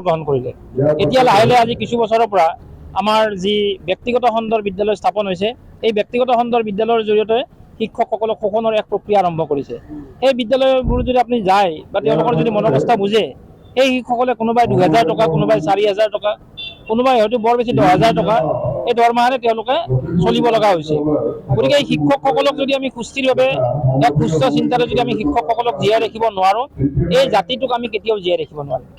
গ্ৰহণ কৰিলে। এতিয়া লাহে লাহে আজি কিছু বছৰৰ পৰা আমাৰ যি ব্যক্তিগত খণ্ডৰ বিদ্যালয় স্থাপন হৈছে, এই ব্যক্তিগত খণ্ডৰ বিদ্যালয়ৰ জৰিয়তে শিক্ষকসকলক শোষণৰ এক প্ৰক্ৰিয়া আৰম্ভ কৰিছে। সেই বিদ্যালয়বোৰ যদি আপুনি যায় বা তেওঁলোকৰ যদি মনোৱস্থা বুজে, সেই শিক্ষকসকলে কোনোবাই 2000 টকা, কোনোবাই 4000 টকা, কোনোবাই হয়তো বৰ বেছি 10000 টকা এই দৰমহাৰে তেওঁলোকে চলিব লগা হৈছে। গতিকে এই শিক্ষকসকলক যদি আমি সুস্থিৰভাৱে এক সুস্থ চিন্তাৰে যদি আমি শিক্ষকসকলক জীয়াই ৰাখিব নোৱাৰোঁ, এই জাতিটোক আমি কেতিয়াও জীয়াই ৰাখিব নোৱাৰিম।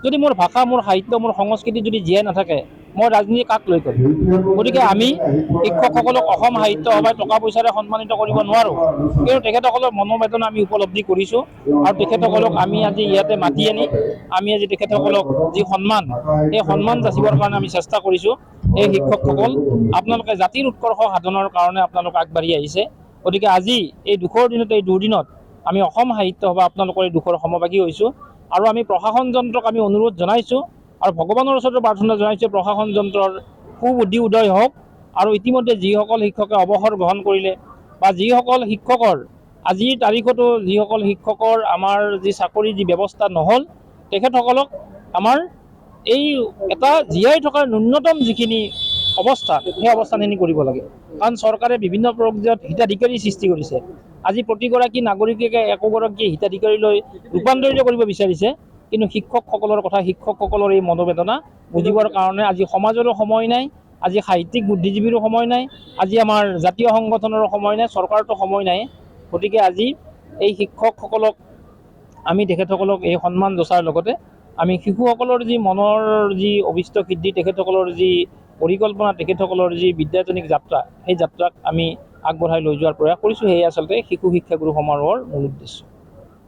যদি মোৰ ভাষা, মোৰ সাহিত্য, মোৰ সংস্কৃতি যদি জীয়াই নাথাকে, মই ৰাজনীতি কাক লৈ কৰিম? গতিকে আমি শিক্ষকসকলক অসম সাহিত্য সভাই টকা পইচাৰে সন্মানিত কৰিব নোৱাৰোঁ, কিন্তু তেখেতসকলৰ মনোবেদনা আমি উপলব্ধি কৰিছোঁ আৰু তেখেতসকলক আমি আজি ইয়াতে মাতি আনি আমি আজি তেখেতসকলক যি সন্মান, সেই সন্মান যাচিবৰ কাৰণে আমি চেষ্টা কৰিছোঁ। এই শিক্ষকসকল আপোনালোকে জাতিৰ উৎকৰ্ষ সাধনৰ কাৰণে আপোনালোক আগবাঢ়ি আহিছে। গতিকে আজি এই দুখৰ দিনত, এই দুদিনত আমি অসম সাহিত্য সভা আপোনালোকৰ এই দুখৰ সমভাগী হৈছোঁ আৰু আমি প্ৰশাসন যন্ত্ৰক আমি অনুৰোধ জনাইছোঁ আৰু ভগৱানৰ ওচৰতো প্ৰাৰ্থনা জনাইছোঁ প্ৰশাসন যন্ত্ৰৰ সুবুদ্ধি উদয় হওক আৰু ইতিমধ্যে যিসকল শিক্ষকে অৱসৰ গ্ৰহণ কৰিলে বা যিসকল শিক্ষকৰ আজিৰ তাৰিখতো যিসকল শিক্ষকৰ আমাৰ যি চাকৰি যি ব্যৱস্থা নহ'ল, তেখেতসকলক আমাৰ এই এটা জীয়াই থকাৰ ন্যূনতম যিখিনি অৱস্থা, সেই অৱস্থাখিনি কৰিব লাগে। কাৰণ চৰকাৰে বিভিন্ন পৰ্যায়ত হিতাধিকাৰী সৃষ্টি কৰিছে। আজি প্ৰতিগৰাকী নাগৰিকে একোগৰাকী হিতাধিকাৰীলৈ ৰূপান্তৰিত কৰিব বিচাৰিছে, কিন্তু শিক্ষকসকলৰ কথা, শিক্ষকসকলৰ এই মনোবেদনা বুজিবৰ কাৰণে আজি সমাজৰো সময় নাই, আজি সাহিত্যিক বুদ্ধিজীৱীৰো সময় নাই, আজি আমাৰ জাতীয় সংগঠনৰো সময় নাই, চৰকাৰতো সময় নাই। গতিকে আজি এই শিক্ষকসকলক আমি তেখেতসকলক এই সন্মান যচাৰ লগতে আমি শিশুসকলৰ যি মনৰ যি অভিষ্ট সিদ্ধি, তেখেতসকলৰ যি পৰিকল্পনা, তেখেতসকলৰ যি বিদ্যায়তনিক যাত্ৰা, সেই যাত্ৰাক আমি আগবঢ়াই লৈ যোৱাৰ প্ৰয়াস কৰিছোঁ। সেয়ে আচলতে শিশু শিক্ষাগুৰু সমাৰোহৰ মূল উদ্দেশ্য।